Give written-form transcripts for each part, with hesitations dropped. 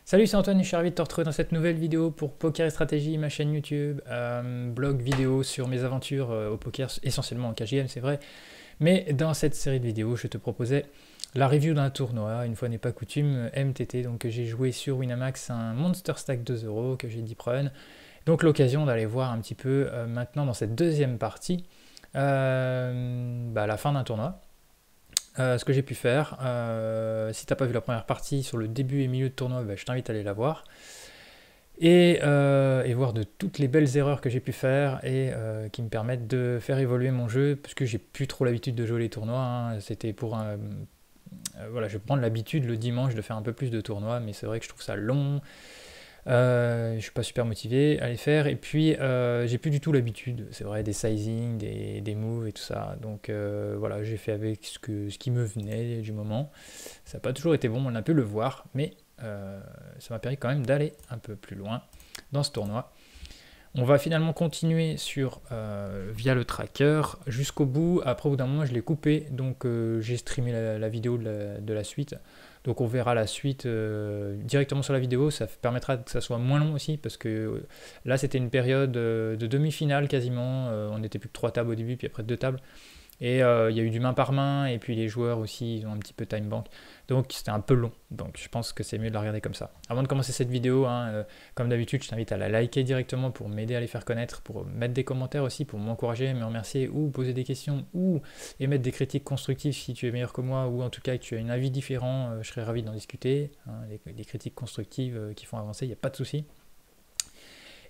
Salut, c'est Antoine, je suis ravi de te retrouver dans cette nouvelle vidéo pour Poker et Stratégie, ma chaîne YouTube, blog vidéo sur mes aventures au poker, essentiellement en KGM, c'est vrai. Mais dans cette série de vidéos, je te proposais la review d'un tournoi, une fois n'est pas coutume, MTT. Donc j'ai joué sur Winamax un Monster Stack 2 € que j'ai deep run. Donc l'occasion d'aller voir un petit peu maintenant dans cette deuxième partie la fin d'un tournoi. Ce que j'ai pu faire. Si t'as pas vu la première partie sur le début et milieu de tournoi, je t'invite à aller la voir. Et voir de toutes les belles erreurs que j'ai pu faire et qui me permettent de faire évoluer mon jeu, parce que j'ai plus trop l'habitude de jouer les tournois. C'était pour voilà, je vais prendre l'habitude le dimanche de faire un peu plus de tournois, mais c'est vrai que je trouve ça long. Je suis pas super motivé à les faire, et puis j'ai plus du tout l'habitude, c'est vrai, des sizing, des moves et tout ça. Donc voilà, j'ai fait avec ce qui me venait du moment. Ça n'a pas toujours été bon, on a pu le voir, mais ça m'a permis quand même d'aller un peu plus loin dans ce tournoi. On va finalement continuer via le tracker jusqu'au bout. Après, au bout d'un moment, je l'ai coupé, donc j'ai streamé la vidéo de la suite. Donc on verra la suite directement sur la vidéo. Ça permettra que ça soit moins long aussi, parce que là, c'était une période de demi-finale quasiment. On n'était plus que 3 tables au début, puis après 2 tables. Et il y a eu du main par main, et puis les joueurs aussi, ils ont un petit peu time bank. Donc c'était un peu long, donc je pense que c'est mieux de la regarder comme ça. Avant de commencer cette vidéo, comme d'habitude, je t'invite à la liker directement pour m'aider à les faire connaître, pour mettre des commentaires aussi, pour m'encourager, me remercier, ou poser des questions, ou émettre des critiques constructives si tu es meilleur que moi, ou en tout cas que tu as un avis différent, je serais ravi d'en discuter. Les critiques constructives qui font avancer, il n'y a pas de souci.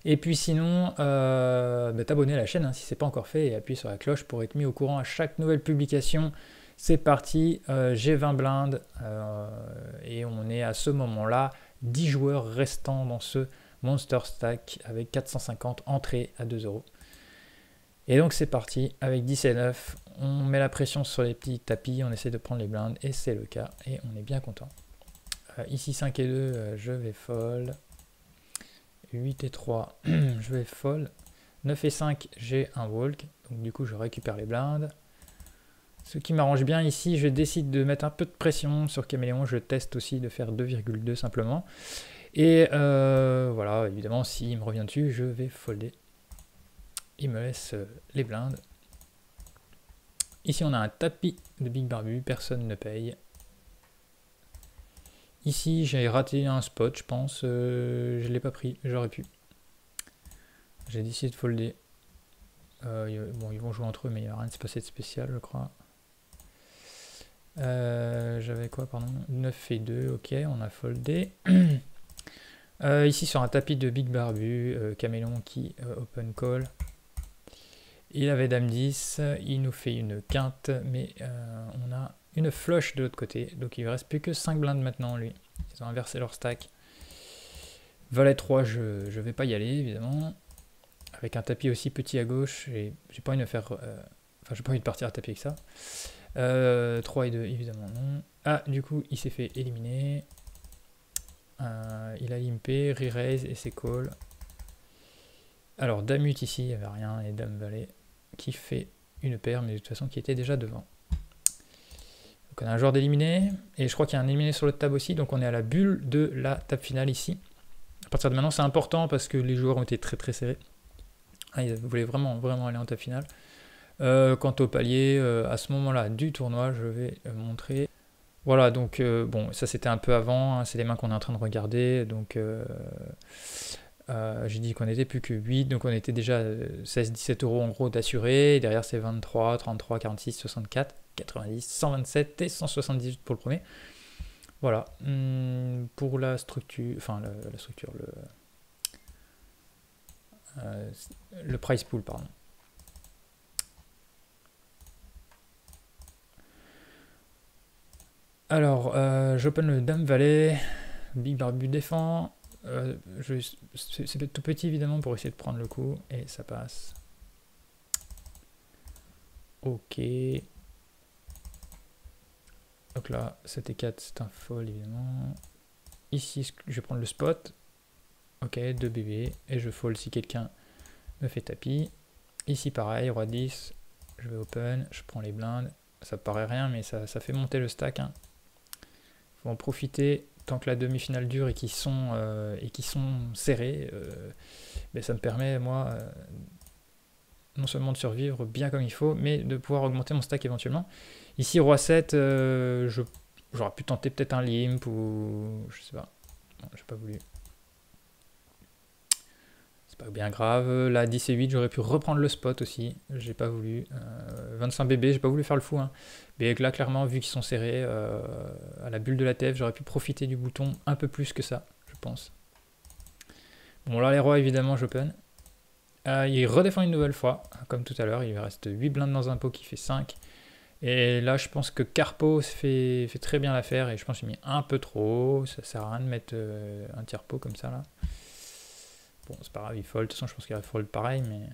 Et puis sinon, t'abonner à la chaîne si ce n'est pas encore fait, et appuyer sur la cloche pour être mis au courant à chaque nouvelle publication. C'est parti, j'ai 20 blindes et on est à ce moment-là 10 joueurs restants dans ce Monster Stack avec 450 entrées à 2 €. Et donc c'est parti, avec 10 et 9, on met la pression sur les petits tapis, on essaie de prendre les blindes et c'est le cas et on est bien content. Ici 5 et 2, je vais fold. 8 et 3, je vais fold. 9 et 5, j'ai un walk, donc du coup je récupère les blindes. Ce qui m'arrange bien ici, je décide de mettre un peu de pression sur Caméléon, je teste aussi de faire 2,2 simplement. Et voilà, évidemment, s'il me revient dessus, je vais folder. Il me laisse les blindes. Ici, on a un tapis de Big Barbu, personne ne paye. Ici, j'ai raté un spot, je pense, je ne l'ai pas pris, j'aurais pu. J'ai décidé de folder. Bon, ils vont jouer entre eux, mais il n'y a rien de passé de spécial, je crois. J'avais quoi, pardon, 9 et 2, ok, on a foldé. Ici, sur un tapis de Big Barbu, Caméléon qui open call. Il avait dame 10, il nous fait une quinte, mais on a une flush de l'autre côté, donc il ne reste plus que 5 blindes maintenant, lui. Ils ont inversé leur stack. Valet 3, je ne vais pas y aller, évidemment. Avec un tapis aussi petit à gauche, et j'ai pas envie de faire... Enfin, j'ai pas envie de partir à tapis avec ça. 3 et 2, évidemment non. Ah, du coup, il s'est fait éliminer. Il a limpé, re-raise et c'est call. Alors, dame 8 ici, il n'y avait rien, et dame valet qui fait une paire, mais de toute façon qui était déjà devant. Donc on a un joueur d'éliminé, et je crois qu'il y a un éliminé sur l'autre table aussi, donc on est à la bulle de la table finale ici. À partir de maintenant, c'est important parce que les joueurs ont été très très serrés. Ils voulaient vraiment aller en table finale. Quant au palier, à ce moment-là du tournoi, je vais montrer. Voilà, donc bon, ça c'était un peu avant, c'est les mains qu'on est en train de regarder, donc j'ai dit qu'on n'était plus que 8, donc on était déjà 16-17 € en gros d'assuré, derrière c'est 23, 33, 46, 64, 90, 127 et 178 pour le premier. Voilà, pour la structure, enfin la structure, le price pool, pardon. Alors, j'open le dame valet, Big Barbu défend, c'est tout petit évidemment pour essayer de prendre le coup, et ça passe. Ok. Donc là, 7 et 4, c'est un fold évidemment. Ici, je vais prendre le spot. Ok, 2 bébés, et je fold si quelqu'un me fait tapis. Ici pareil, roi 10, je vais open, je prends les blindes. Ça paraît rien, mais ça fait monter le stack. Faut en profiter tant que la demi-finale dure et qui sont serrés, ben, ça me permet, moi, non seulement de survivre bien comme il faut, mais de pouvoir augmenter mon stack éventuellement. Ici, roi 7, j'aurais pu tenter peut-être un limp ou... je sais pas. Non, j'ai pas voulu. C'est pas bien grave. Là, 10 et 8, j'aurais pu reprendre le spot aussi. J'ai pas voulu. 25 bébés, j'ai pas voulu faire le fou. Hein. Mais là, clairement, vu qu'ils sont serrés à la bulle de la TF, j'aurais pu profiter du bouton un peu plus que ça, je pense. Bon, là, les rois, évidemment, j'open. Il redéfend une nouvelle fois, comme tout à l'heure. Il reste 8 blindes dans un pot qui fait 5. Et là, je pense que Carpo fait très bien l'affaire. Et je pense que j'ai mis un peu trop. Ça sert à rien de mettre un tiers pot comme ça, là. Bon, c'est pas grave, il fold. De toute façon, je pense qu'il va fold pareil, mais...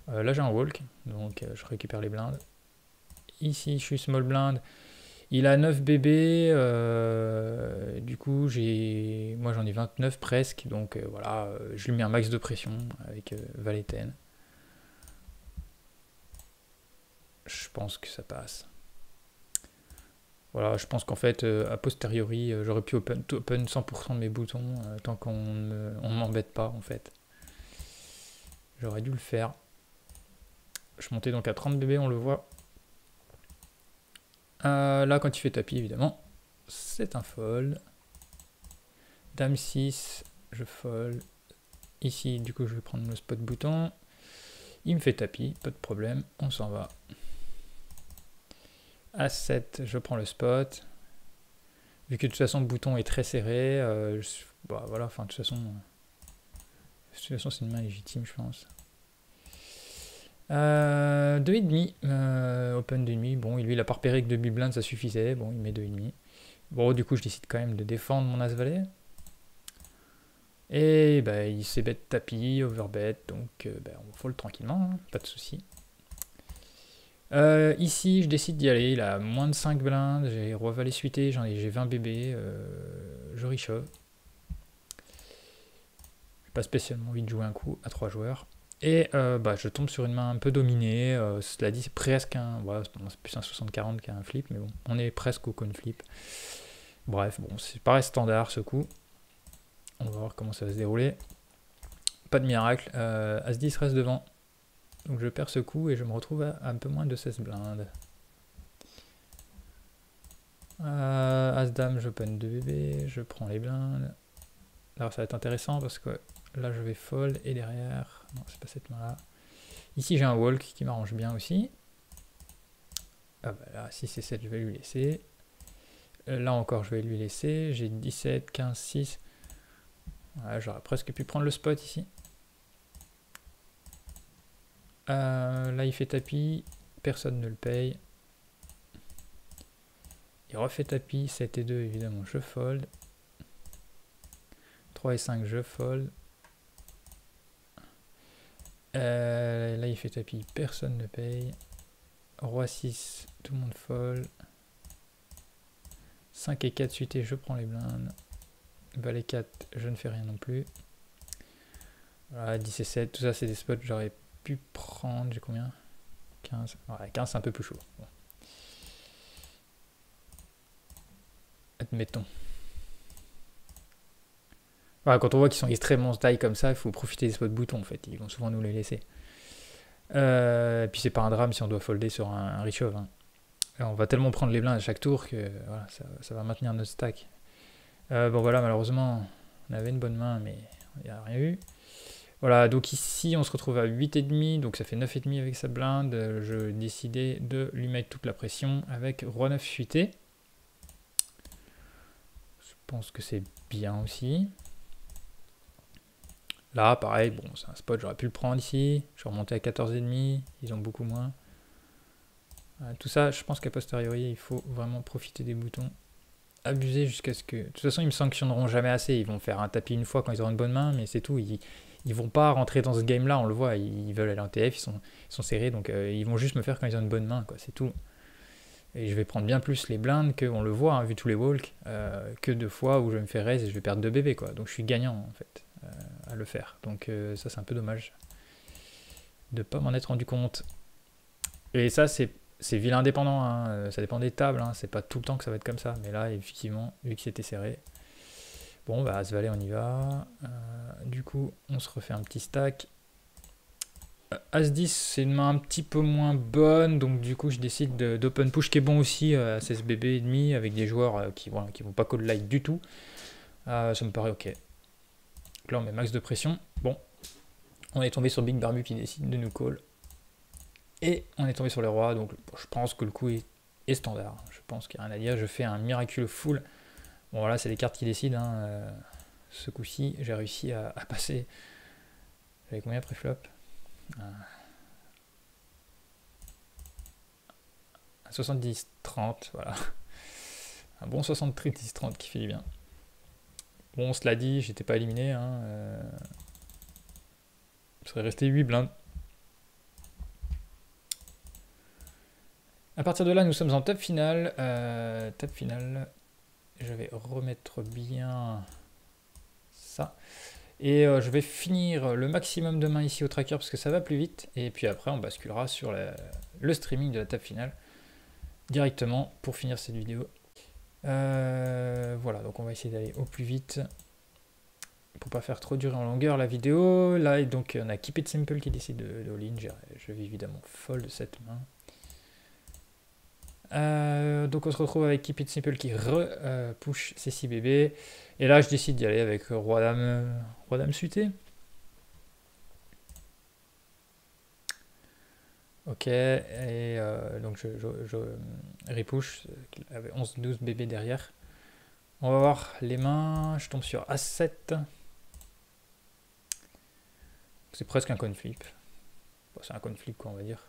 là, j'ai un walk. Donc, je récupère les blindes. Ici, je suis small blind. Il a 9 bébés. Du coup, moi, j'en ai 29 presque. Donc, voilà, je lui mets un max de pression avec valet 10. Je pense que ça passe. Voilà, je pense qu'en fait, a posteriori, j'aurais pu open 100% de mes boutons tant qu'on ne m'embête pas, en fait. J'aurais dû le faire. Je montais donc à 30 bébés, on le voit. Là, quand il fait tapis, évidemment, c'est un fold. Dame 6, je fold. Ici, du coup, je vais prendre le spot bouton. Il me fait tapis, pas de problème, on s'en va. A7, je prends le spot. Vu que de toute façon le bouton est très serré, bah, voilà, enfin de toute façon c'est une main légitime, je pense. 2,5, open 2,5, bon, lui il a pas repéré que 2 big blinds ça suffisait, bon il met 2,5. Bon, du coup je décide quand même de défendre mon as-valet. Et bah, il s'est bet tapis, overbet, donc bah, on fold tranquillement, hein, pas de souci. Ici, je décide d'y aller. Il a moins de 5 blindes. J'ai roi valet suité. J'ai 20 bébés. Je reshove. J'ai pas spécialement envie de jouer un coup à 3 joueurs. Et bah, je tombe sur une main un peu dominée. Cela dit, c'est presque un. Voilà, c'est plus un 60-40 qu'un flip. Mais bon, on est presque au coin flip. Bref, bon, c'est pareil standard ce coup. On va voir comment ça va se dérouler. Pas de miracle. As-10 reste devant. Donc je perds ce coup et je me retrouve à un peu moins de 16 blindes. As-Dame, j'open 2 bébés, je prends les blindes. Alors ça va être intéressant parce que là je vais fold et derrière... Non, c'est pas cette main-là. Ici j'ai un walk qui m'arrange bien aussi. Ah bah là, si c'est 7, je vais lui laisser. Là encore, je vais lui laisser. J'ai 17, 15, 6. Voilà, j'aurais presque pu prendre le spot ici. Là il fait tapis, personne ne le paye. Il refait tapis, 7 et 2 évidemment je fold. 3 et 5 je fold. Là il fait tapis, personne ne paye. Roi 6, tout le monde fold. 5 et 4 suités, je prends les blindes. Valet 4, je ne fais rien non plus. Voilà, 10 et 7, tout ça c'est des spots que j'aurais pu prendre. J'ai combien? 15. Ouais, 15 c'est un peu plus chaud. Bon. Admettons. Voilà, quand on voit qu'ils sont extrêmement taille comme ça, il faut profiter des spots boutons en fait. Ils vont souvent nous les laisser. Et puis c'est pas un drame si on doit folder sur un reshove. Hein. On va tellement prendre les blindes à chaque tour que voilà, ça va maintenir notre stack. Bon voilà, malheureusement, on avait une bonne main, mais il n'y a rien eu. Voilà, donc ici, on se retrouve à 8,5, donc ça fait 9,5 avec sa blinde. Je décidais de lui mettre toute la pression avec roi 9 suité. Je pense que c'est bien aussi. Là, pareil, bon, c'est un spot, j'aurais pu le prendre ici. Je suis remonté à 14,5, ils ont beaucoup moins. Tout ça, je pense qu'à posteriori, il faut vraiment profiter des boutons. Abuser jusqu'à ce que... De toute façon, ils me sanctionneront jamais assez. Ils vont faire un tapis une fois quand ils auront une bonne main, mais c'est tout. Ils vont pas rentrer dans ce game-là, on le voit. Ils veulent aller en TF, ils sont serrés, donc ils vont juste me faire quand ils ont une bonne main, quoi. C'est tout. Et je vais prendre bien plus les blindes qu'on le voit, hein, vu tous les walks, que de fois où je vais me faire raise et je vais perdre 2 bébés, quoi. Donc je suis gagnant, en fait, à le faire. Donc ça, c'est un peu dommage de pas m'en être rendu compte. Et ça, c'est c'est ville indépendant, hein, ça dépend des tables, hein, c'est pas tout le temps que ça va être comme ça. Mais là, effectivement, vu que c'était serré. Bon, bah, As-Valet, on y va. Du coup, on se refait un petit stack. As-10, c'est une main un petit peu moins bonne, donc du coup, je décide d'open push, qui est bon aussi à 16 BB et demi, avec des joueurs qui vont pas call light du tout. Ça me paraît ok. Donc là, on met max de pression. Bon, on est tombé sur Big Barbu qui décide de nous call. Et on est tombé sur les rois, donc bon, je pense que le coup est standard. Je pense qu'il n'y a rien à dire. Je fais un miraculeux full. Bon, voilà, c'est les cartes qui décident. Hein. Ce coup-ci, j'ai réussi à passer. J'avais combien pré-flop? 70-30, voilà. Un bon 70-30 qui fait du bien. Bon, cela dit, j'étais pas éliminé. Hein. Je serais resté 8 blindes. À partir de là, nous sommes en top finale. Top finale. Je vais remettre bien ça. Et je vais finir le maximum de mains ici au tracker parce que ça va plus vite. Et puis après, on basculera sur le streaming de la table finale directement pour finir cette vidéo. Voilà, donc on va essayer d'aller au plus vite pour pas faire trop durer en longueur la vidéo. Là, et donc on a Keep It Simple qui décide de all-in. Je vais évidemment fold cette main. Donc on se retrouve avec Keep It Simple qui push ses 6 bébés. Et là je décide d'y aller avec Roi-Dame suité. Ok, et donc je repush avec 11-12 bébés derrière. On va voir les mains, je tombe sur As-7. C'est presque un coin flip. Bon, c'est un coin flip quoi on va dire.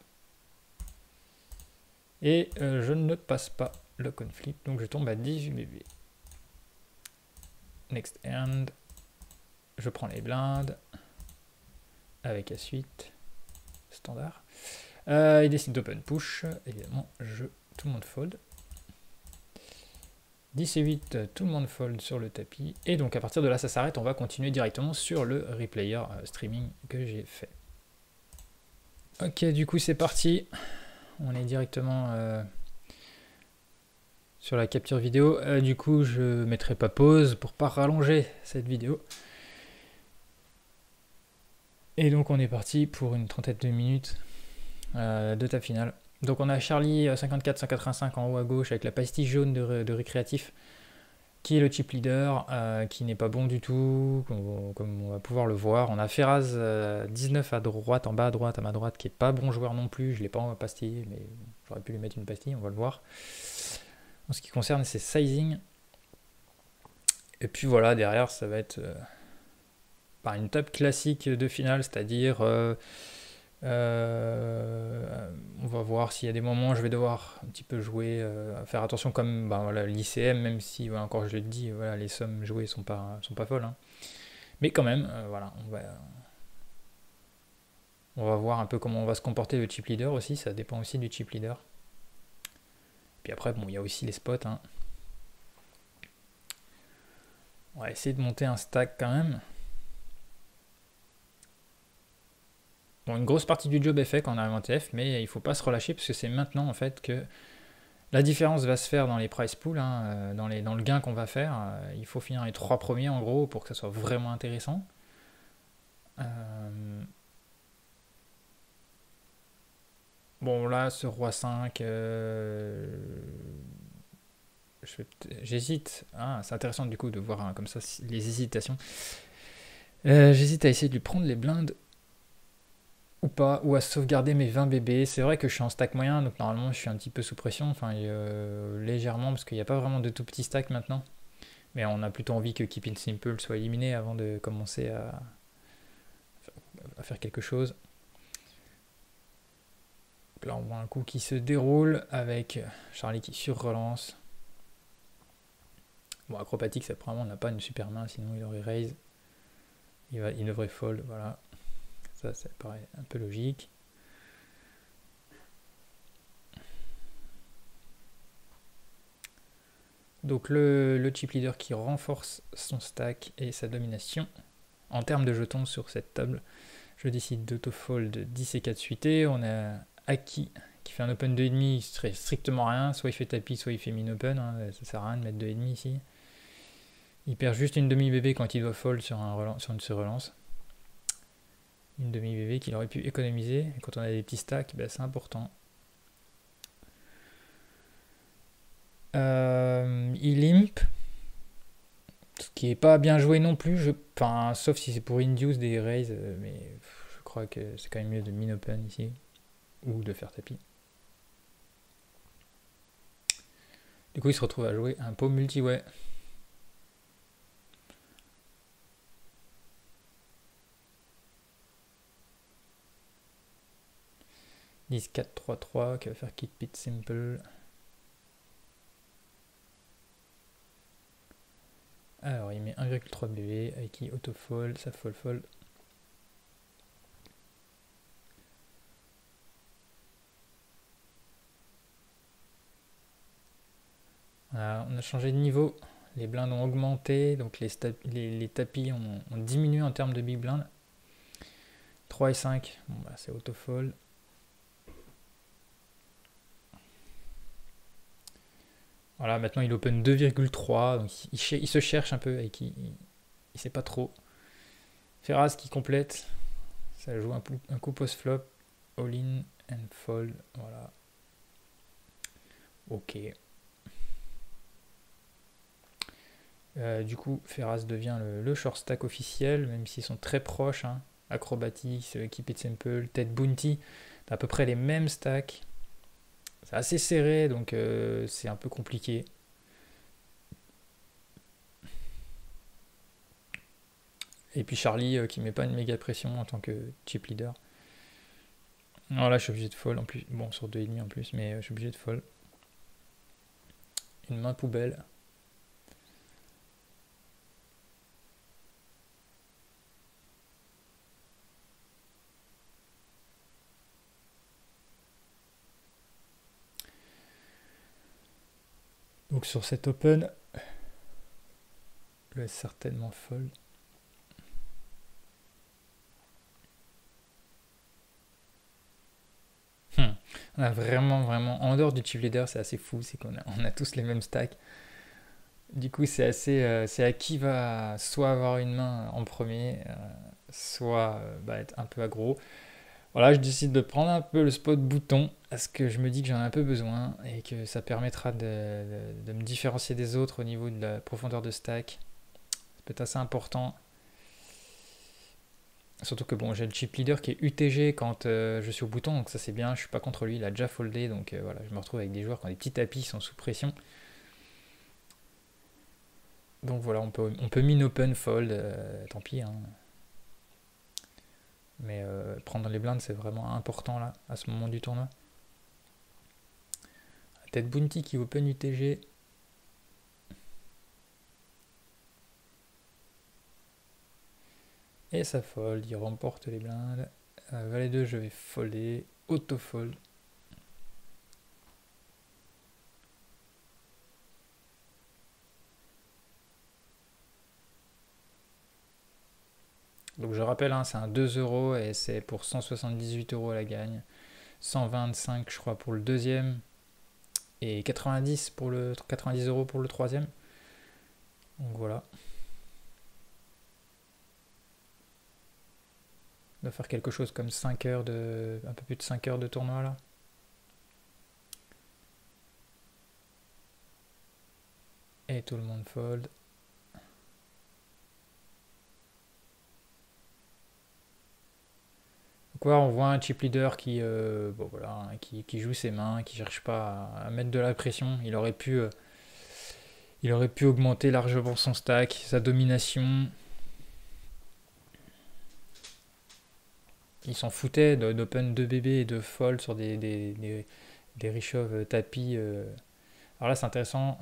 Et je ne passe pas le coin flip, donc je tombe à 18 bébés. Next hand, je prends les blindes avec As-8, standard. Il décide d'open push, évidemment, tout le monde fold. 10 et 8, tout le monde fold sur le tapis. Et donc à partir de là, ça s'arrête, on va continuer directement sur le replayer streaming que j'ai fait. Ok, du coup c'est parti. On est directement sur la capture vidéo. Du coup, je ne mettrai pas pause pour pas rallonger cette vidéo. Et donc, on est parti pour une trentaine de minutes de table finale. Donc, on a Charlie 54-185 en haut à gauche avec la pastille jaune de récréatif qui est le chip leader, qui n'est pas bon du tout, comme on va pouvoir le voir. On a Ferraz 19 à droite, en bas à droite, à ma droite, qui est pas bon joueur non plus. Je ne l'ai pas en pastille, mais j'aurais pu lui mettre une pastille, on va le voir. En ce qui concerne ses sizing. Et puis voilà, derrière, ça va être une table classique de finale, c'est-à-dire on va voir s'il y a des moments où je vais devoir un petit peu jouer, faire attention comme voilà, l'ICM, même si, voilà, encore je le dis, voilà, les sommes jouées sont pas folles. Hein. Mais quand même, voilà, on va voir un peu comment on va se comporter le chip leader aussi, ça dépend aussi du chip leader. Puis après, bon, il y a aussi les spots. Hein. On va essayer de monter un stack quand même. Bon, une grosse partie du job est fait quand on arrive en TF, mais il ne faut pas se relâcher parce que c'est maintenant en fait que la différence va se faire dans les price pools, hein, dans le gain qu'on va faire. Il faut finir les 3 premiers en gros pour que ça soit vraiment intéressant. Bon là, ce roi 5, j'hésite. Ah, c'est intéressant du coup de voir comme ça les hésitations. J'hésite à essayer de lui prendre les blindes ou pas, ou à sauvegarder mes 20 bébés. C'est vrai que je suis en stack moyen, donc normalement je suis un petit peu sous pression, enfin légèrement, parce qu'il n'y a pas vraiment de tout petit stack maintenant. Mais on a plutôt envie que Keep It Simple soit éliminé avant de commencer à faire quelque chose. Donc là on voit un coup qui se déroule avec Charlie qui sur-relance. Bon, acrobatique, ça probablement n'a pas une super main, sinon il aurait raise. Il devrait fold, voilà. Ça paraît un peu logique. Donc le chip leader qui renforce son stack et sa domination. En termes de jetons sur cette table, je décide d'auto-fold 10 et 4 suités. On a Aki qui fait un open 2,5, il serait strictement rien. Soit il fait tapis, soit il fait min-open. Hein. Ça sert à rien de mettre 2,5 ici. Il perd juste une demi-BB quand il doit fold sur une relance. Une demi-BB qu'il aurait pu économiser. Et quand on a des petits stacks, c'est important. Il limp. Ce qui est pas bien joué non plus. Sauf si c'est pour induce des raises. Mais je crois que c'est quand même mieux de min-open ici. Ou de faire tapis. Du coup, il se retrouve à jouer un pot multi-way. 10, 4, 3, 3 qui va faire keep it simple. Alors il met 1,3 BB avec qui auto-fold, ça fold. Voilà, on a changé de niveau, les blindes ont augmenté, donc les tapis ont diminué en termes de big blind. 3 et 5, c'est auto-fold. Voilà, maintenant il open 2,3, donc il se cherche un peu et il sait pas trop. Ferraz qui complète, ça joue un coup post-flop, all-in and fold, voilà. Ok. Du coup, Ferraz devient le short stack officiel, même s'ils sont très proches. Hein. Acrobatics, Keep It Simple, Ted Bounty, à peu près les mêmes stacks. C'est assez serré, donc c'est un peu compliqué. Et puis Charlie qui met pas une méga pression en tant que chip leader. Alors là, je suis obligé de fold en plus. Bon, sur 2,5 en plus, mais je suis obligé de fold. Une main poubelle. Donc sur cet open, je vais certainement fold. On a vraiment, en dehors du chip leader, c'est assez fou, c'est qu'on a tous les mêmes stacks. Du coup, c'est à qui va soit avoir une main en premier, soit être un peu aggro. Voilà, je décide de prendre un peu le spot bouton parce que je me dis que j'en ai un peu besoin et que ça permettra de me différencier des autres au niveau de la profondeur de stack. Ça peut être assez important. Surtout que j'ai le chip leader qui est UTG quand je suis au bouton, donc ça c'est bien, je suis pas contre lui, il a déjà foldé, donc voilà, je me retrouve avec des joueurs qui ont des petits tapis, qui sont sous pression. Donc voilà, on peut min-open fold, tant pis. Hein. Mais prendre les blindes, c'est vraiment important là, à ce moment du tournoi. Ted Bounty qui open UTG. Et ça fold, il remporte les blindes. Valet 2, je vais folder. Auto-fold. Donc je rappelle, hein, c'est un 2€ et c'est pour 178€ à la gagne. 125 je crois pour le deuxième. Et 90 € pour le troisième. Donc voilà. On doit faire quelque chose comme 5 heures un peu plus de 5 heures de tournoi là. Et tout le monde fold. Donc là, on voit un chip leader qui, qui joue ses mains, qui cherche pas à mettre de la pression. Il aurait pu augmenter largement son stack, sa domination. Il s'en foutait d'open 2 BB et de fold sur des reshove tapis. Alors là, c'est intéressant.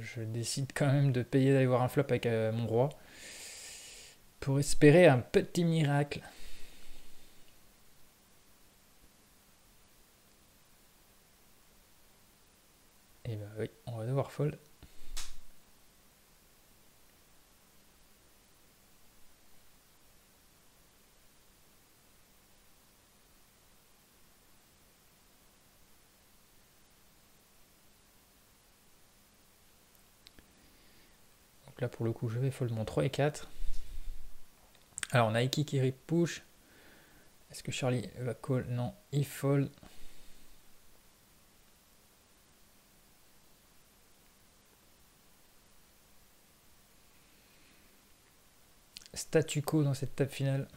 Je décide quand même de payer d'aller voir un flop avec mon roi pour espérer un petit miracle. Et bah oui, on va devoir fold. Donc là, pour le coup, je vais fold mon 3 et 4. Alors, on a Aiki qui rip push. Est-ce que Charlie va call? Non, il fold. Statu quo dans cette table finale.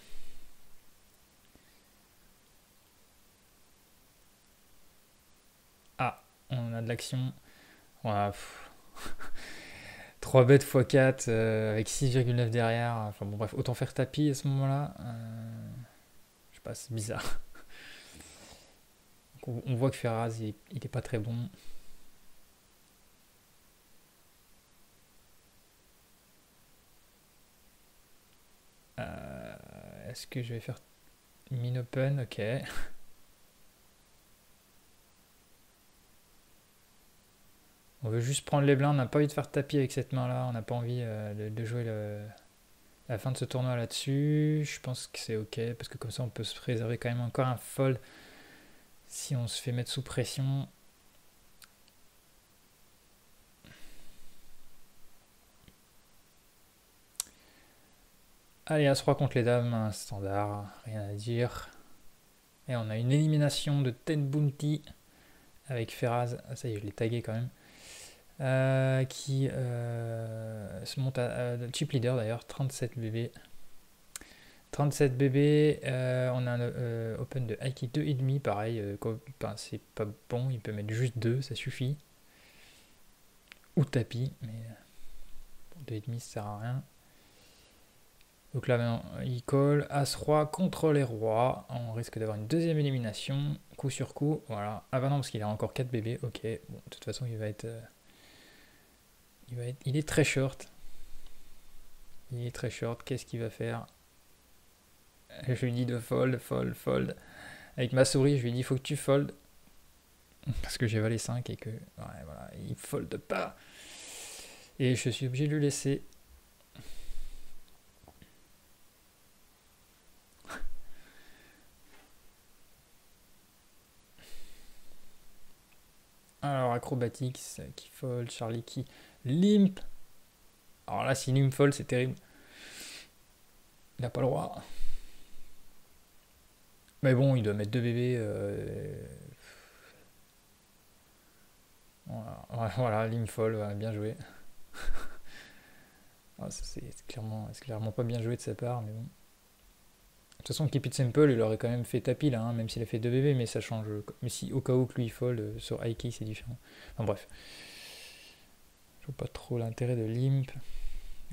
Ah, on a de l'action. Voilà, 3 bêtes x 4 avec 6,9 derrière. Enfin bon, bref, autant faire tapis à ce moment-là. Je sais pas, c'est bizarre. Donc, on voit que Ferraz, il est pas très bon. Est-ce que je vais faire min open? Ok. On veut juste prendre les blindes, on n'a pas envie de faire tapis avec cette main-là, on n'a pas envie de jouer la fin de ce tournoi là-dessus. Je pense que c'est ok, parce que comme ça on peut se préserver quand même encore un fold si on se fait mettre sous pression. Allez, As-Roi contre les dames, un standard, rien à dire. Et on a une élimination de Ten Bounty avec Ferraz, ça y est, je l'ai tagué quand même. Qui se monte à chip leader d'ailleurs, 37 BB. 37 BB, on a un open de Aiki 2,5, pareil, c'est pas bon, il peut mettre juste 2, ça suffit. Ou tapis, mais pour 2,5 ça sert à rien. Donc là maintenant, il colle As-Roi contre les rois, on risque d'avoir une deuxième élimination, coup sur coup, voilà. Ah bah non, parce qu'il a encore 4 BB, ok, bon, de toute façon il est très short. Il est très short, qu'est-ce qu'il va faire? Je lui dis de fold, fold, fold. Avec ma souris, je lui dis il faut que tu fold. Parce que j'ai valé 5 et que. Ouais, voilà, il fold pas. Et je suis obligé de lui laisser. Alors, Acrobatics qui fold, Charlie qui limp. Alors là, si limp fold, c'est terrible. Il n'a pas le droit. Mais bon, il doit mettre 2 bébés. Voilà, limp fold, voilà, bien joué. C'est clairement pas bien joué de sa part, mais bon. De toute façon, Keep It Simple, il aurait quand même fait tapis là, hein, même s'il a fait 2 bébés, mais ça change. Mais si au cas où que lui il fold, sur Aiki c'est différent. Enfin bref. Je vois pas trop l'intérêt de limp.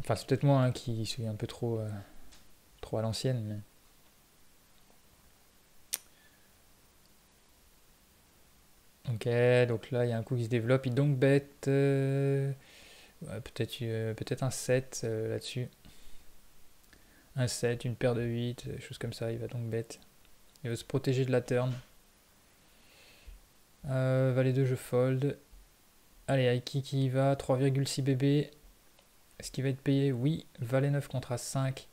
Enfin, c'est peut-être moi hein, qui suis un peu trop à l'ancienne, mais. Ok, donc là il y a un coup qui se développe, il donc bet peut-être un 7 là-dessus. Un 7, une paire de 8, des choses comme ça, il va donc bet. Il veut se protéger de la turn. Valet 2, je fold. Allez, Aiki qui y va, 3,6 BB. Est-ce qu'il va être payé? Oui. Valet 9 contre As5.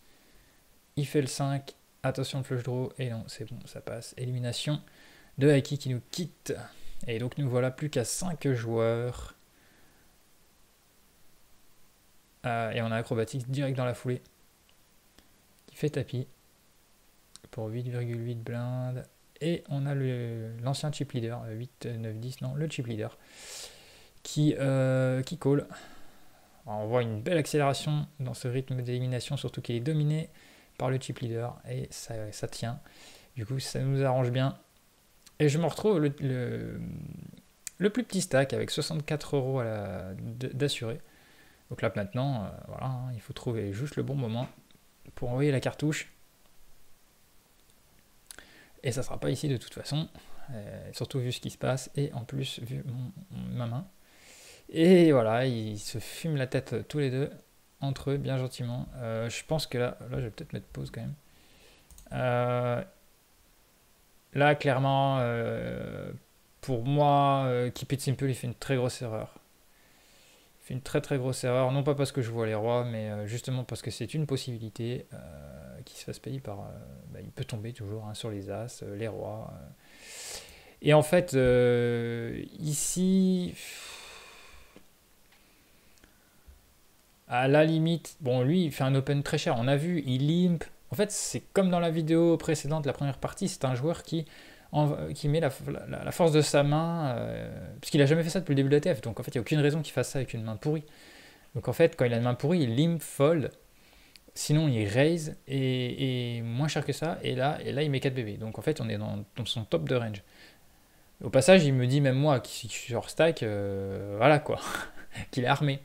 Il fait le 5. Attention le flush draw. Et non, c'est bon, ça passe. Élimination de Aiki qui nous quitte. Et donc nous voilà plus qu'à 5 joueurs. Et on a Acrobatics direct dans la foulée. Qui fait tapis. Pour 8,8 blindes. Et on a l'ancien chip leader. 8, 9, 10. Non, le chip leader. Qui call. Alors, on voit une belle accélération dans ce rythme d'élimination. Surtout qu'il est dominé par le chip leader. Et ça tient. Du coup, ça nous arrange bien. Et je me retrouve le plus petit stack avec 64 euros d'assuré. Donc là maintenant, voilà, hein, il faut trouver juste le bon moment pour envoyer la cartouche. Et ça ne sera pas ici de toute façon, surtout vu ce qui se passe et en plus vu ma main. Et voilà, ils se fument la tête tous les deux, entre eux, bien gentiment. Je pense que là je vais peut-être mettre pause quand même. Là, clairement, pour moi, Keep It Simple, il fait une très grosse erreur. Il fait une très très grosse erreur, non pas parce que je vois les rois, mais justement parce que c'est une possibilité qui se fasse payer par... il peut tomber toujours hein, sur les as, les rois. Et en fait, ici... À la limite, bon, lui, il fait un open très cher. On a vu, il limp. En fait, c'est comme dans la vidéo précédente, la première partie, c'est un joueur qui met la force de sa main, parce qu'il a jamais fait ça depuis le début de la TF. Donc en fait, il n'y a aucune raison qu'il fasse ça avec une main pourrie. Donc en fait, quand il a une main pourrie, il limp, fold. Sinon, il raise et moins cher que ça. Et là, il met 4 bébés. Donc en fait, on est dans son top de range. Au passage, il me dit, même moi, qui suis sur stack, voilà quoi, qu'il est armé.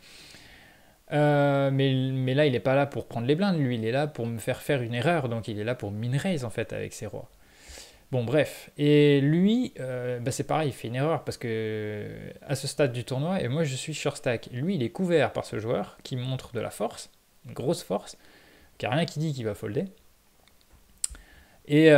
Mais là, il n'est pas là pour prendre les blindes, lui, il est là pour me faire une erreur, donc il est là pour min raise en fait avec ses rois. Bon, bref. Et lui, bah, c'est pareil, il fait une erreur parce que à ce stade du tournoi, et moi je suis sur stack, lui il est couvert par ce joueur qui montre de la force, une grosse force, qui a rien qui dit qu'il va folder. Et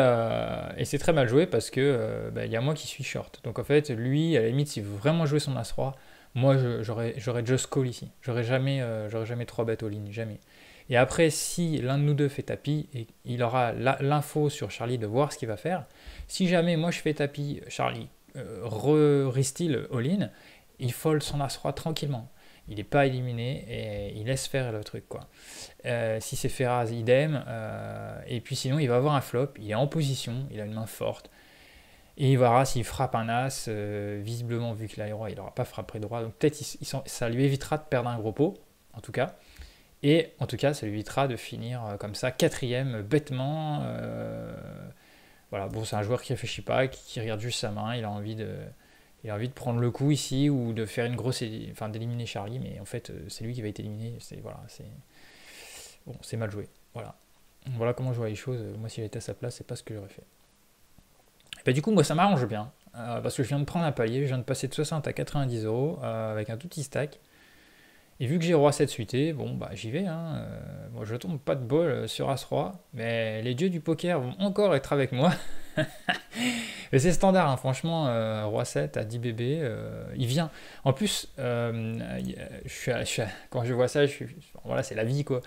c'est très mal joué parce que bah, il y a moi qui suis short. Donc en fait, lui, à la limite, s'il veut vraiment jouer son As-Roi, moi j'aurais just call ici. J'aurais jamais 3 bêtes all-in, jamais. Et après, si l'un de nous deux fait tapis, et il aura l'info sur Charlie de voir ce qu'il va faire. Si jamais moi je fais tapis, Charlie re-steal all-in, il fold son As-Roi tranquillement. Il n'est pas éliminé et il laisse faire le truc quoi. Si c'est Ferraz, idem. Et puis sinon, il va avoir un flop. Il est en position, il a une main forte. Et il verra s'il frappe un as. Visiblement, vu qu'il a les rois, il n'aura pas frappé droit. Donc peut-être ça lui évitera de perdre un gros pot, en tout cas. Et en tout cas, ça lui évitera de finir comme ça, quatrième, bêtement. Voilà, bon, c'est un joueur qui réfléchit pas, qui regarde juste sa main. Il a envie de prendre le coup ici ou de faire une grosse, enfin d'éliminer Charlie, mais en fait c'est lui qui va être éliminé. C'est mal joué. Voilà comment je vois les choses. Moi, si j'étais à sa place, c'est pas ce que j'aurais fait. Et bah, du coup, moi, ça m'arrange bien. Parce que je viens de prendre un palier. Je viens de passer de 60 à 90 euros avec un tout petit stack. Et vu que j'ai roi 7 suité, bon, bah, j'y vais. Hein. Moi, je tombe pas de bol sur As-Roi. Mais les dieux du poker vont encore être avec moi. Mais c'est standard, hein, franchement. Roi 7 à 10 bébés. Il vient. En plus, quand je vois ça, voilà, c'est la vie, quoi.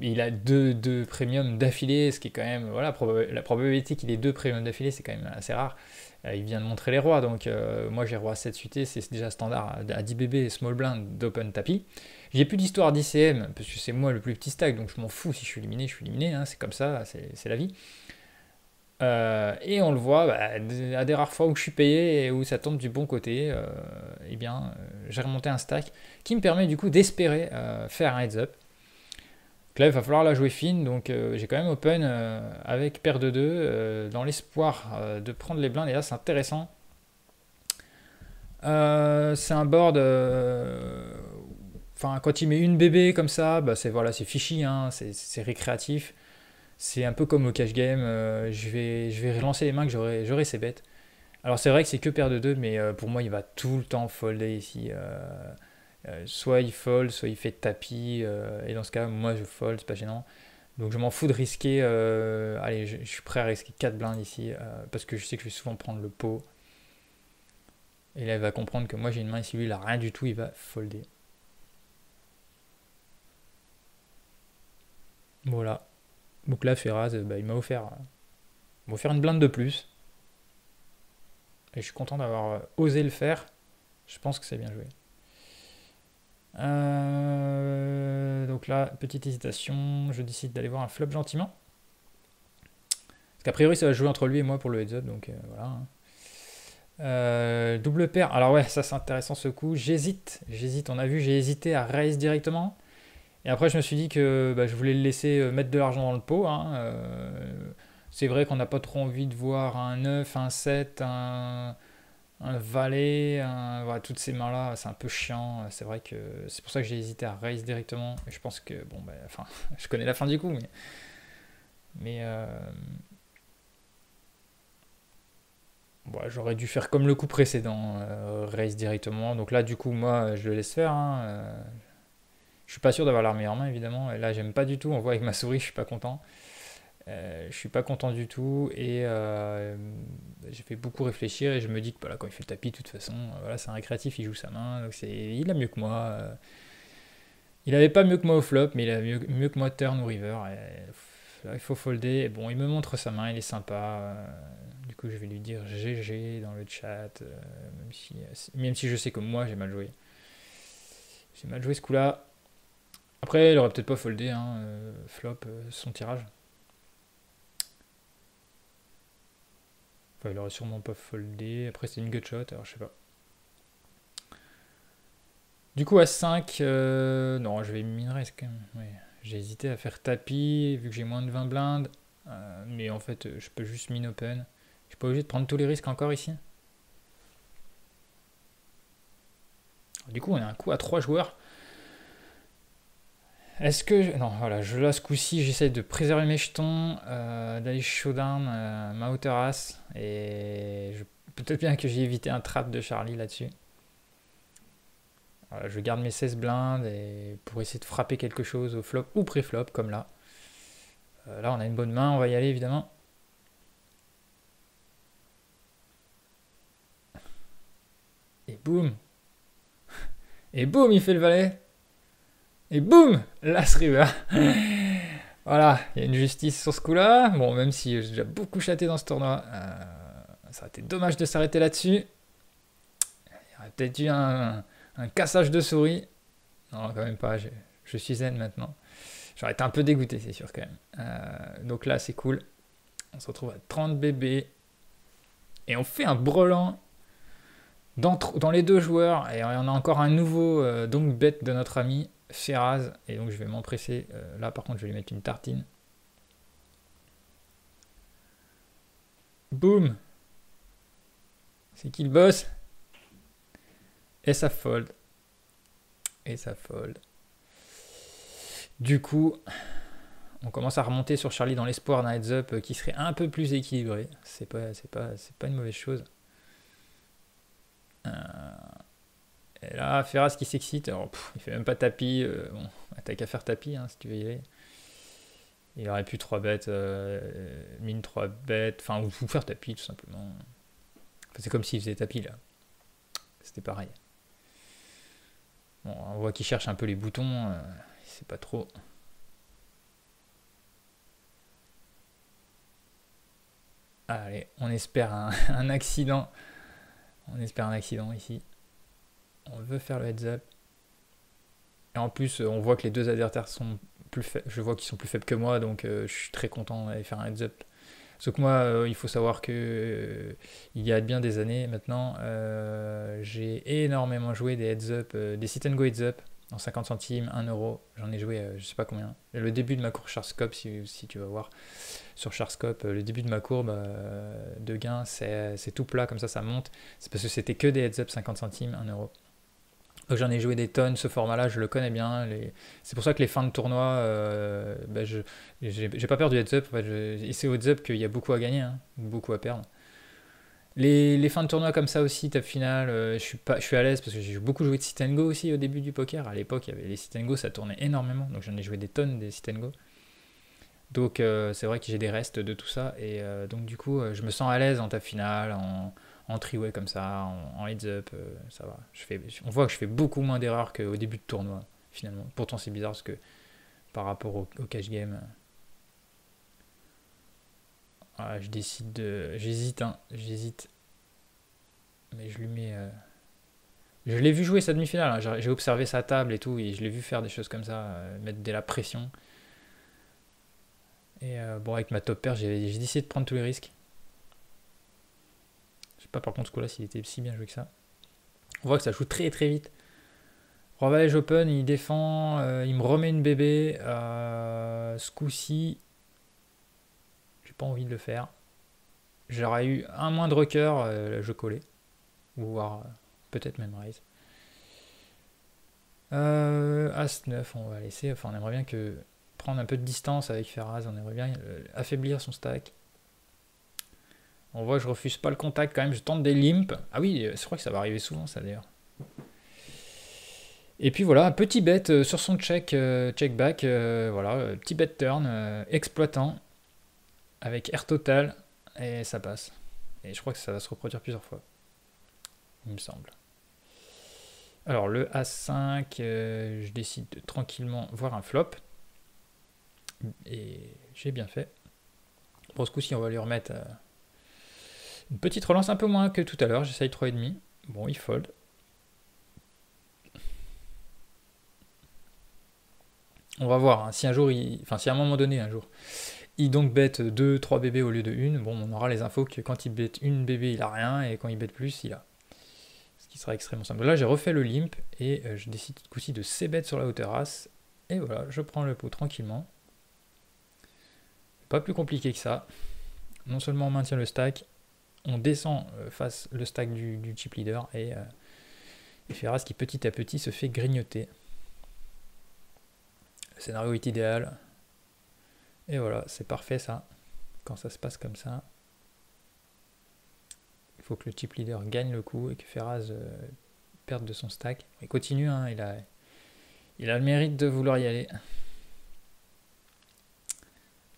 Il a deux premiums d'affilée, ce qui est quand même. Voilà, la probabilité qu'il ait deux premiums d'affilée, c'est quand même assez rare. Il vient de montrer les rois, donc moi j'ai roi 7 suité, c'est déjà standard à 10 bébés, small blind d'open tapis. J'ai plus d'histoire d'ICM, parce que c'est moi le plus petit stack, donc je m'en fous si je suis éliminé, hein, c'est comme ça, c'est la vie. Et on le voit bah, à des rares fois où je suis payé et où ça tombe du bon côté, eh bien j'ai remonté un stack qui me permet du coup d'espérer faire un heads up. Donc là, il va falloir la jouer fine, donc j'ai quand même open avec paire de 2 dans l'espoir de prendre les blindes, et là c'est intéressant. C'est un board, enfin quand il met une bébé comme ça, bah, c'est fishy, hein, c'est récréatif. C'est un peu comme au cash game, je vais relancer les mains que j'aurai ces bêtes. Alors c'est vrai que c'est que paire de 2 mais pour moi il va tout le temps folder ici. Soit il fold, soit il fait tapis, et dans ce cas, moi je fold, c'est pas gênant. Donc je m'en fous de risquer. Allez, je suis prêt à risquer 4 blindes ici, parce que je sais que je vais souvent prendre le pot. Et là, il va comprendre que moi j'ai une main ici, lui il a rien du tout, il va folder. Voilà. Donc là, Ferraz, bah, il m'a offert une blinde de plus. Et je suis content d'avoir osé le faire. Je pense que c'est bien joué. Donc là, petite hésitation, je décide d'aller voir un flop gentiment. Parce qu'a priori, ça va jouer entre lui et moi pour le heads up, donc voilà. Double paire, alors ouais, ça c'est intéressant ce coup. J'hésite, on a vu, j'ai hésité à raise directement. Et après, je me suis dit que bah, je voulais le laisser mettre de l'argent dans le pot. Hein. C'est vrai qu'on n'a pas trop envie de voir un 9, un 7, un valet, voilà, toutes ces mains-là, c'est un peu chiant. C'est vrai que c'est pour ça que j'ai hésité à raise directement. Et je pense que, bon, bah, enfin, je connais la fin du coup, mais ouais, j'aurais dû faire comme le coup précédent, raise directement. Donc là, du coup, moi, je le laisse faire. Hein, je suis pas sûr d'avoir l'armée en main, évidemment. Et là, j'aime pas du tout. On voit avec ma souris, je suis pas content. Je suis pas content du tout et j'ai fait beaucoup réfléchir et je me dis que voilà, quand il fait le tapis, de toute façon, voilà, c'est un récréatif, il joue sa main, donc il a mieux que moi. Il avait pas mieux que moi au flop, mais il a mieux que moi turn ou river. Là, il faut folder. Et bon, il me montre sa main, il est sympa. Du coup, je vais lui dire GG dans le chat, même si je sais que moi j'ai mal joué. J'ai mal joué ce coup-là. Après, il aurait peut-être pas foldé, hein, flop, son tirage. Enfin, il aurait sûrement pas foldé. Après, c'est une gutshot, alors je sais pas. Du coup, à 5, non, je vais min-raise quand même. Ouais. J'ai hésité à faire tapis, vu que j'ai moins de 20 blindes. Mais en fait, je peux juste min-open. Je suis pas obligé de prendre tous les risques encore ici. Du coup, on a un coup à 3 joueurs. Est-ce que... Non, voilà, là, ce coup-ci, j'essaie de préserver mes jetons, d'aller showdown ma outer as. Et peut-être bien que j'ai évité un trap de Charlie là-dessus. Voilà, je garde mes 16 blindes et pour essayer de frapper quelque chose au flop ou pré-flop, comme là. Là, on a une bonne main, on va y aller évidemment. Et boum! Et boum, il fait le valet! Et boum! L'as river! Voilà, il y a une justice sur ce coup-là. Bon, même si j'ai déjà beaucoup chaté dans ce tournoi, ça aurait été dommage de s'arrêter là-dessus. Il y aurait peut-être eu un cassage de souris. Non, quand même pas, je suis zen maintenant. J'aurais été un peu dégoûté, c'est sûr quand même. Donc là, c'est cool. On se retrouve à 30 bébés. Et on fait un brelan dans les deux joueurs. Et on a encore un nouveau donc bet de notre ami Feraz. Et donc je vais m'empresser. Là, par contre, je vais lui mettre une tartine. Boum! C'est qui le boss? Et ça fold. Et ça fold. Du coup, on commence à remonter sur Charlie dans l'espoir d'un heads-up qui serait un peu plus équilibré. C'est pas une mauvaise chose. Et là, Ferraz qui s'excite. Alors, il fait même pas tapis. Bon, t'as qu'à faire tapis hein, si tu veux y aller. Il aurait pu 3 bêtes, mine 3 bêtes. Enfin, ou faire tapis tout simplement. Enfin, c'est comme s'il faisait tapis là. C'était pareil. Bon, on voit qu'il cherche un peu les boutons. Il sait pas trop. Allez, on espère un accident. On espère un accident ici. On veut faire le heads up. Et en plus, on voit que les deux adversaires sont plus faibles. Je vois qu'ils sont plus faibles que moi, donc je suis très content d'aller faire un heads up. Sauf que moi, il faut savoir que il y a bien des années maintenant, j'ai énormément joué des heads up, des sit and go heads up en 50 centimes, 1 euro. J'en ai joué, je sais pas combien. Et le début de ma courbe Sharpscope, si tu vas voir sur Sharpscope, le début de ma courbe de gain, c'est tout plat, comme ça monte. C'est parce que c'était que des heads up 50 centimes, 1 euro. Donc j'en ai joué des tonnes, ce format-là, je le connais bien. C'est pour ça que les fins de tournoi, j'ai pas peur du heads-up. En fait, et c'est au heads-up qu'il y a beaucoup à gagner, hein, beaucoup à perdre. Les fins de tournoi comme ça aussi, top finale, je suis à l'aise parce que j'ai beaucoup joué de sit and go aussi au début du poker. À l'époque, il y avait les sit and go, ça tournait énormément. Donc j'en ai joué des tonnes des sit and go. Donc c'est vrai que j'ai des restes de tout ça. Et donc du coup, je me sens à l'aise en top finale, en triway comme ça, en heads up, ça va. On voit que je fais beaucoup moins d'erreurs qu'au début de tournoi, finalement. Pourtant, c'est bizarre parce que par rapport au cash game, voilà, j'hésite, hein, j'hésite. Mais je lui mets. Je l'ai vu jouer sa demi-finale, hein, j'ai observé sa table et tout, et je l'ai vu faire des choses comme ça, mettre de la pression. Et bon, avec ma top pair, j'ai décidé de prendre tous les risques. Je sais pas par contre ce coup-là s'il était si bien joué que ça. On voit que ça joue très très vite. Roi Valet Open, il défend, il me remet une bébé. Ce coup-ci, j'ai pas envie de le faire. J'aurais eu un moindre cœur, je collais. Ou voir peut-être même raise. As-9, on va laisser. Enfin, on aimerait bien prendre un peu de distance avec Feraz. On aimerait bien affaiblir son stack. On voit que je refuse pas le contact quand même. Je tente des limps. Ah oui, je crois que ça va arriver souvent ça d'ailleurs. Et puis voilà, un petit bet sur son check back, voilà, petit bet turn exploitant avec air total et ça passe. Et je crois que ça va se reproduire plusieurs fois, il me semble. Alors le A5, je décide de tranquillement voir un flop et j'ai bien fait. Pour ce coup-ci, on va lui remettre une petite relance un peu moins que tout à l'heure. J'essaye 3,5. Bon, il fold. On va voir, hein. Si un jour, enfin si à un moment donné, un jour, il donc bête 2, 3 bébés au lieu de une, bon, on aura les infos que quand il bête une bébé, il a rien, et quand il bête plus, il a. Ce qui sera extrêmement simple. Là, j'ai refait le limp, et je décide ce coup-ci de c-bet sur la haute terrasse, et voilà, je prends le pot tranquillement. Pas plus compliqué que ça. Non seulement on maintient le stack, on descend face le stack du chip leader, et Ferraz qui petit à petit se fait grignoter. Le scénario est idéal. Et voilà, c'est parfait ça. Quand ça se passe comme ça, il faut que le chip leader gagne le coup et que Ferraz perde de son stack. Il continue, hein, il a le mérite de vouloir y aller.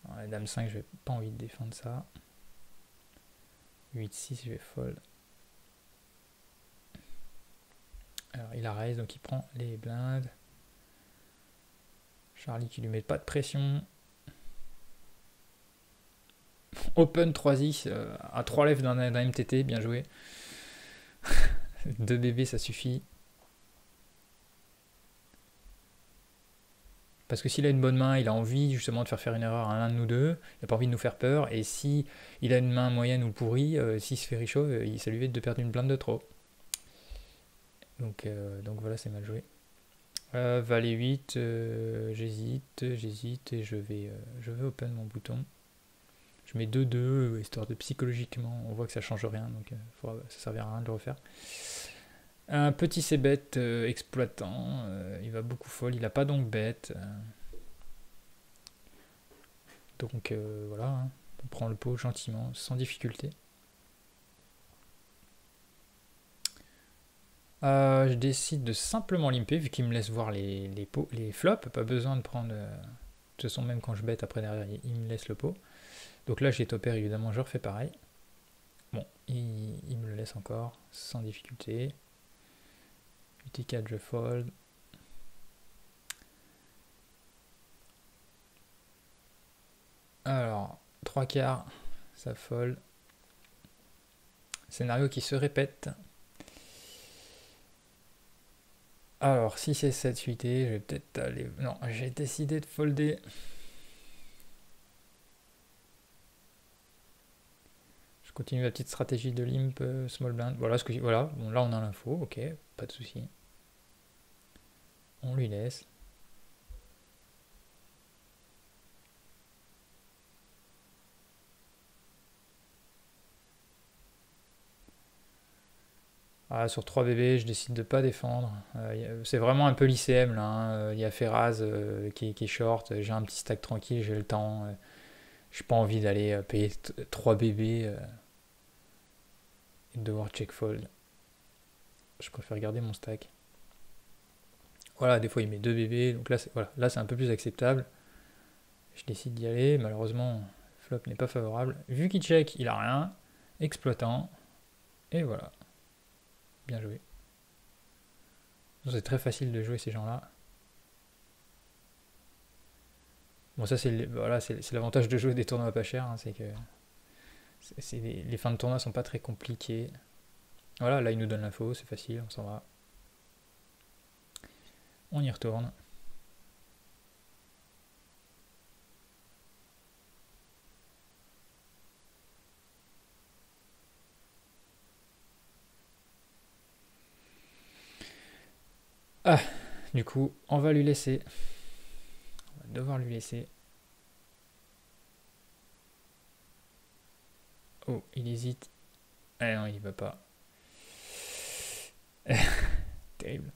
Alors, la dame 5, je n'ai pas envie de défendre ça. 8-6, je vais fold. Alors il a raise, donc il prend les blindes. Charlie qui lui met pas de pression. Open 3x à 3 lèvres d'un MTT, bien joué. 2 bébés, ça suffit. Parce que s'il a une bonne main, il a envie justement de faire une erreur à l'un de nous deux. Il n'a pas envie de nous faire peur. Et si il a une main moyenne ou pourrie, s'il se fait richaud, ça lui évite de perdre une blinde de trop. Donc voilà, c'est mal joué. Valet 8, j'hésite et je vais open mon bouton. Je mets 2-2, histoire de psychologiquement, on voit que ça change rien, donc ça servira à rien de le refaire. Un petit c-bet exploitant, il va beaucoup fold, il n'a pas donc bet. Donc voilà, hein, on prend le pot gentiment, sans difficulté. Je décide de simplement limper, vu qu'il me laisse voir les flops, pas besoin de prendre... de toute façon, même quand je bet après derrière, il me laisse le pot. Donc là, j'ai topper, évidemment, je refais pareil. Bon, il me le laisse encore, sans difficulté. UT4, je fold. Alors, 3 quarts, ça fold. Scénario qui se répète. Alors, 6 et 7 suités, je vais peut-être aller... Non, j'ai décidé de folder. Je continue la petite stratégie de limp, small blind. Voilà, bon, là on a l'info, ok, pas de souci. On lui laisse. Ah, sur 3 bébés, je décide de pas défendre. C'est vraiment un peu l'ICM là, hein. Il y a Ferraz qui est short, j'ai un petit stack tranquille, j'ai le temps. J'ai pas envie d'aller payer 3 bébés et de devoir check fold. Je préfère garder mon stack. Voilà, des fois il met 2 bébés, donc là c'est un peu plus acceptable. Je décide d'y aller, malheureusement flop n'est pas favorable. Vu qu'il check, il a rien. Exploitant. Et voilà. Bien joué. C'est très facile de jouer ces gens-là. Bon, ça c'est l'avantage de jouer des tournois pas chers, hein, c'est que les fins de tournoi sont pas très compliquées. Voilà, là il nous donne l'info, c'est facile, on s'en va. On y retourne. Ah, du coup, on va lui laisser. On va devoir lui laisser. Oh, il hésite. Ah non, il y va pas. Terrible.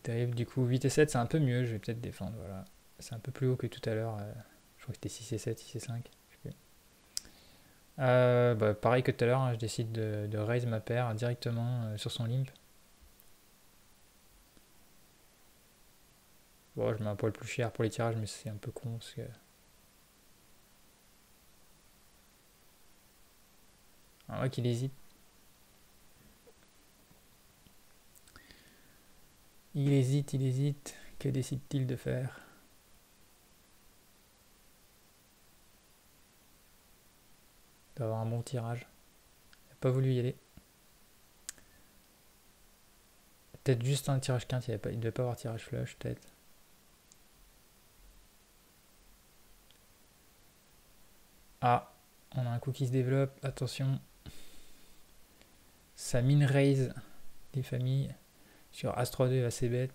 Terrible. Du coup, 8 et 7, c'est un peu mieux. Je vais peut-être défendre. Voilà. C'est un peu plus haut que tout à l'heure. Je crois que c'était 6 et 7, 6 et 5. Pareil que tout à l'heure, hein, je décide de raise ma paire directement sur son limp. Bon, je mets un poil plus cher pour les tirages, mais c'est un peu con parce que... Ah ouais, qu'il hésite. Il hésite. Que décide-t-il de faire? Il doit avoir un bon tirage. Il n'a pas voulu y aller. Peut-être juste un tirage quinte, il ne devait pas avoir tirage flush, peut-être. un coup qui se développe. Attention. Ça min raise des familles. Sur As-3-2, il va c'est bête.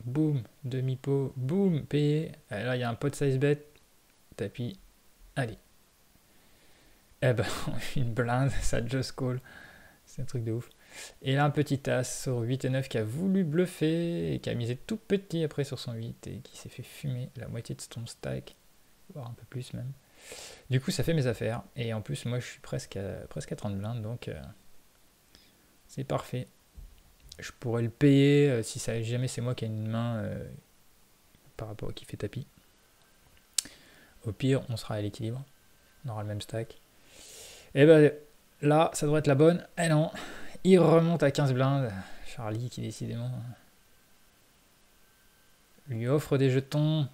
Boum, demi-pot. Boum, payé. Et là, il y a un pot size bet. Tapis. Allez. Eh ben, une blinde, ça just call. C'est un truc de ouf. Et là, un petit as sur 8 et 9 qui a voulu bluffer et qui a misé tout petit après sur son 8 et qui s'est fait fumer la moitié de son stack, voire un peu plus même. Du coup, ça fait mes affaires. Et en plus, moi, je suis presque à 30 blindes, donc c'est parfait. Je pourrais le payer si ça, jamais c'est moi qui ai une main par rapport à qui fait tapis. Au pire, on sera à l'équilibre. On aura le même stack. Et ben là, ça devrait être la bonne. Eh non, il remonte à 15 blindes. Charlie qui décidément lui offre des jetons.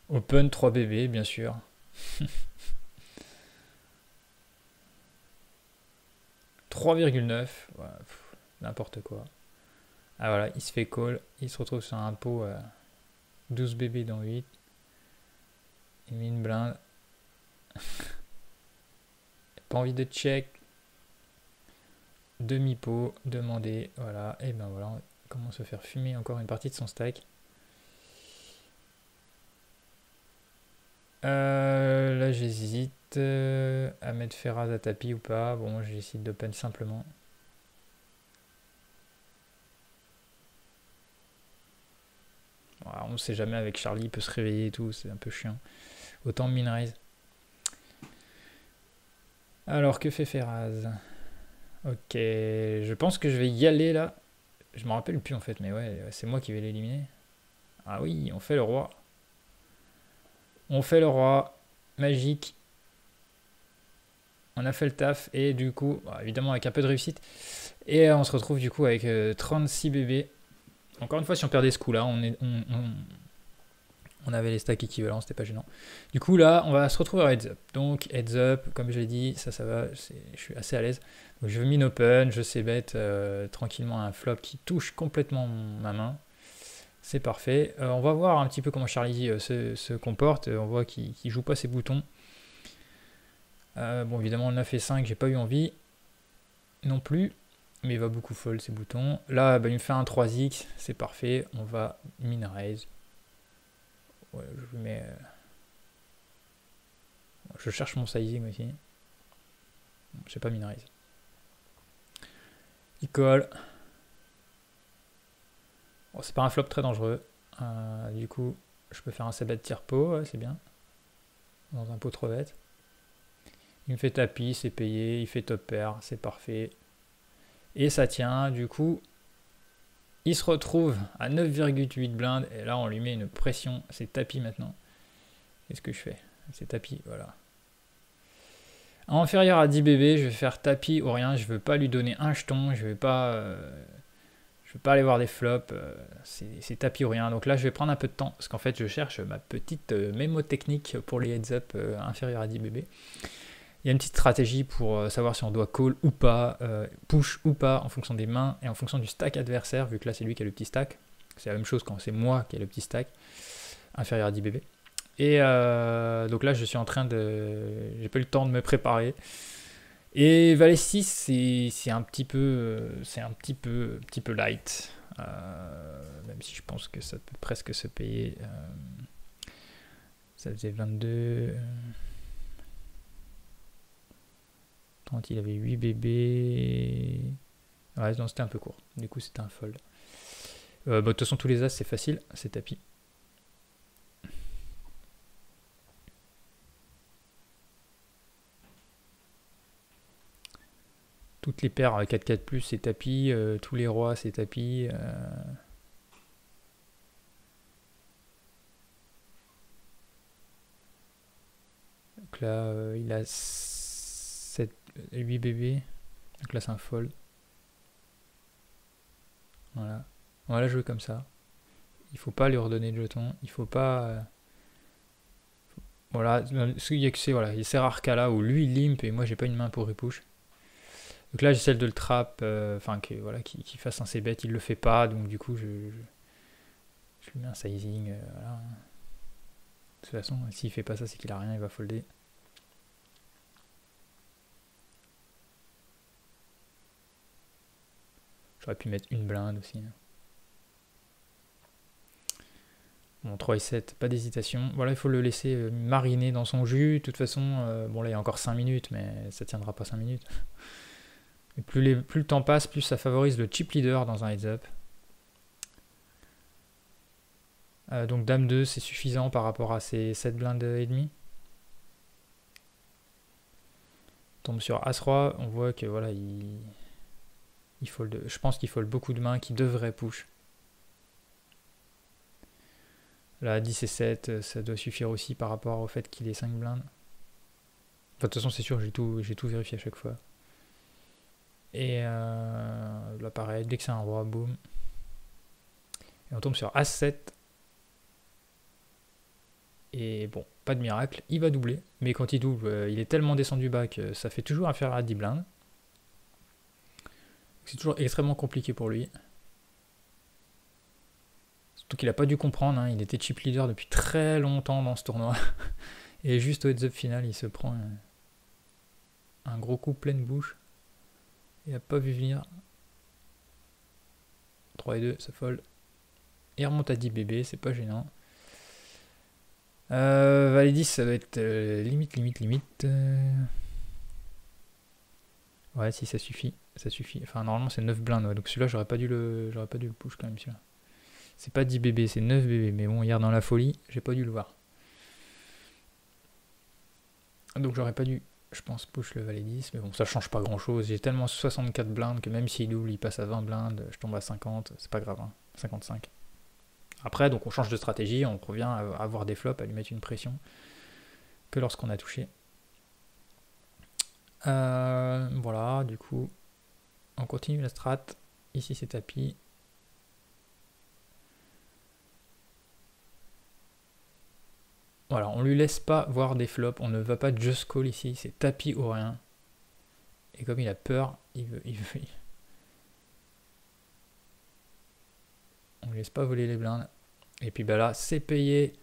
Open 3 BB, bien sûr. « 3,9. Ouais, n'importe quoi. Ah voilà, il se fait call. Il se retrouve sur un pot 12 BB dans 8. Il met une blinde. Pas envie de check. Demi-pot, demander. Voilà, et ben voilà, on commence à faire fumer encore une partie de son stack. Là j'hésite à mettre Ferraz à tapis ou pas. Bon, j'essaie d'open simplement. Voilà, on ne sait jamais avec Charlie, il peut se réveiller et tout, c'est un peu chiant. Autant min raise. Alors que fait Ferraz? Ok, je pense que je vais y aller là. Je me rappelle plus en fait, mais ouais, c'est moi qui vais l'éliminer. Ah oui, on fait le roi. On fait le roi. Magique. On a fait le taf et du coup, bah, évidemment avec un peu de réussite. Et on se retrouve du coup avec 36 bébés. Encore une fois, si on perdait ce coup là, on avait les stacks équivalents, c'était pas gênant. Du coup là, on va se retrouver à heads up. Donc heads up, comme je l'ai dit, ça va, je suis assez à l'aise. Donc je min open, je sais bet tranquillement un flop qui touche complètement ma main. C'est parfait. On va voir un petit peu comment Charlie se comporte. On voit qu'il joue pas ses boutons. Bon, évidemment, le 9 et 5, j'ai pas eu envie non plus. Mais il va beaucoup fold ses boutons. Là, bah, il me fait un 3x, c'est parfait. On va min raise. Ouais, je mets. Je cherche mon sizing aussi. Je sais pas min raise. Il colle. Bon, c'est pas un flop très dangereux. Du coup, je peux faire un c-bet tire pot, ouais, c'est bien. Dans un pot trop bête. Il me fait tapis, c'est payé. Il fait top pair, c'est parfait. Et ça tient, du coup, il se retrouve à 9,8 blindes. Et là, on lui met une pression. C'est tapis maintenant. Qu'est-ce que je fais? C'est tapis, voilà. Inférieur à 10 BB, je vais faire tapis ou rien. Je veux pas lui donner un jeton. Je veux pas aller voir des flops. C'est tapis ou rien. Donc là, je vais prendre un peu de temps. Parce qu'en fait, je cherche ma petite mémo technique pour les heads up inférieurs à 10 BB. Il y a une petite stratégie pour savoir si on doit call ou pas, push ou pas, en fonction des mains et en fonction du stack adversaire, vu que là c'est lui qui a le petit stack. C'est la même chose quand c'est moi qui ai le petit stack, inférieur à 10 BB. Et donc là je suis en train de... J'ai pas eu le temps de me préparer. Et Valet 6 c'est un petit peu light. Même si je pense que ça peut presque se payer. Ça faisait 22... Il avait 8 bébés. Ouais, non, c'était un peu court. Du coup, c'était un fold. De toute façon, tous les as, c'est facile. C'est tapis. Toutes les paires 4-4+, c'est tapis. Tous les rois, c'est tapis. Donc là, il a 8 bébés. Donc là, c'est un fold. Voilà. On va la jouer comme ça. Il faut pas lui redonner de jetons. Il faut pas... Voilà. Il y a que ces rares cas là où lui il limp et moi j'ai pas une main pour repush. Donc là j'essaie de le trap. Enfin, qu'il fasse un c-bet. Il le fait pas. Donc du coup, je lui mets un sizing. Voilà. De toute façon, s'il fait pas ça, c'est qu'il a rien. Il va folder. J'aurais pu mettre une blinde aussi. Bon, 3 et 7, pas d'hésitation. Voilà, il faut le laisser mariner dans son jus. De toute façon, bon là il y a encore 5 minutes, mais ça tiendra pas 5 minutes. Et plus le temps passe, plus ça favorise le chip leader dans un heads-up. Donc Dame 2, c'est suffisant par rapport à ces 7 blindes et demi. Tombe sur As-Roi, on voit que voilà, il fold, je pense qu'il fold beaucoup de mains qui devraient push. Là, 10 et 7, ça doit suffire aussi par rapport au fait qu'il ait 5 blindes. Enfin, de toute façon, c'est sûr, j'ai tout vérifié à chaque fois. Et là, pareil, dès que c'est un roi, boum. Et on tombe sur As-7. Et bon, pas de miracle, il va doubler. Mais quand il double, il est tellement descendu bas que ça fait toujours affaire à 10 blindes. C'est toujours extrêmement compliqué pour lui. Surtout qu'il n'a pas dû comprendre, hein. Il était chip leader depuis très longtemps dans ce tournoi. Et juste au heads-up final, il se prend un gros coup pleine bouche. Il n'a pas vu venir. 3 et 2, ça fold. Il remonte à 10 bébés, c'est pas gênant. Valet 10, ça va être limite. Ouais, si ça suffit. Ça suffit. Enfin, normalement, c'est 9 blindes. Ouais. Donc celui-là, j'aurais pas dû le push quand même, celui-là. C'est pas 10 bébés, c'est 9 bébés. Mais bon, hier dans la folie, j'ai pas dû le voir. Donc j'aurais pas dû, je pense, push le valet 10. Mais bon, ça change pas grand-chose. J'ai tellement 64 blindes que même s'il double, il passe à 20 blindes. Je tombe à 50. C'est pas grave, hein. 55. Après, donc on change de stratégie. On revient à avoir des flops, à lui mettre une pression que lorsqu'on a touché. Voilà, du coup, on continue la strat. Ici, c'est tapis. Voilà, on lui laisse pas voir des flops. On ne va pas just call ici. C'est tapis ou rien. Et comme il a peur, il veut. On lui laisse pas voler les blindes. Et puis bah là, c'est payé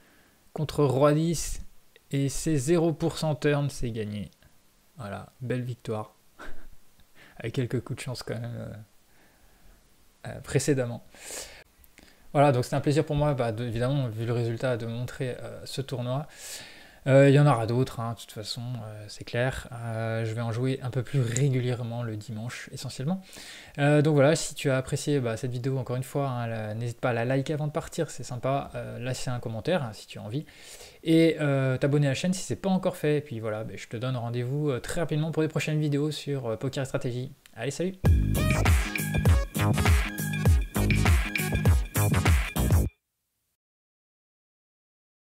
contre Roi 10. Et c'est 0% turn, c'est gagné. Voilà, belle victoire. Avec quelques coups de chance quand même précédemment. Voilà, donc c'était un plaisir pour moi, évidemment, vu le résultat, de montrer ce tournoi. Il y en aura d'autres, hein, de toute façon, c'est clair. Je vais en jouer un peu plus régulièrement le dimanche, essentiellement. Donc voilà, si tu as apprécié cette vidéo, encore une fois, hein, n'hésite pas à la liker avant de partir, c'est sympa. Lâcher un commentaire, hein, si tu as envie. Et t'abonner à la chaîne si c'est pas encore fait. Et puis voilà, je te donne rendez-vous très rapidement pour des prochaines vidéos sur Poker et Stratégie. Allez, salut!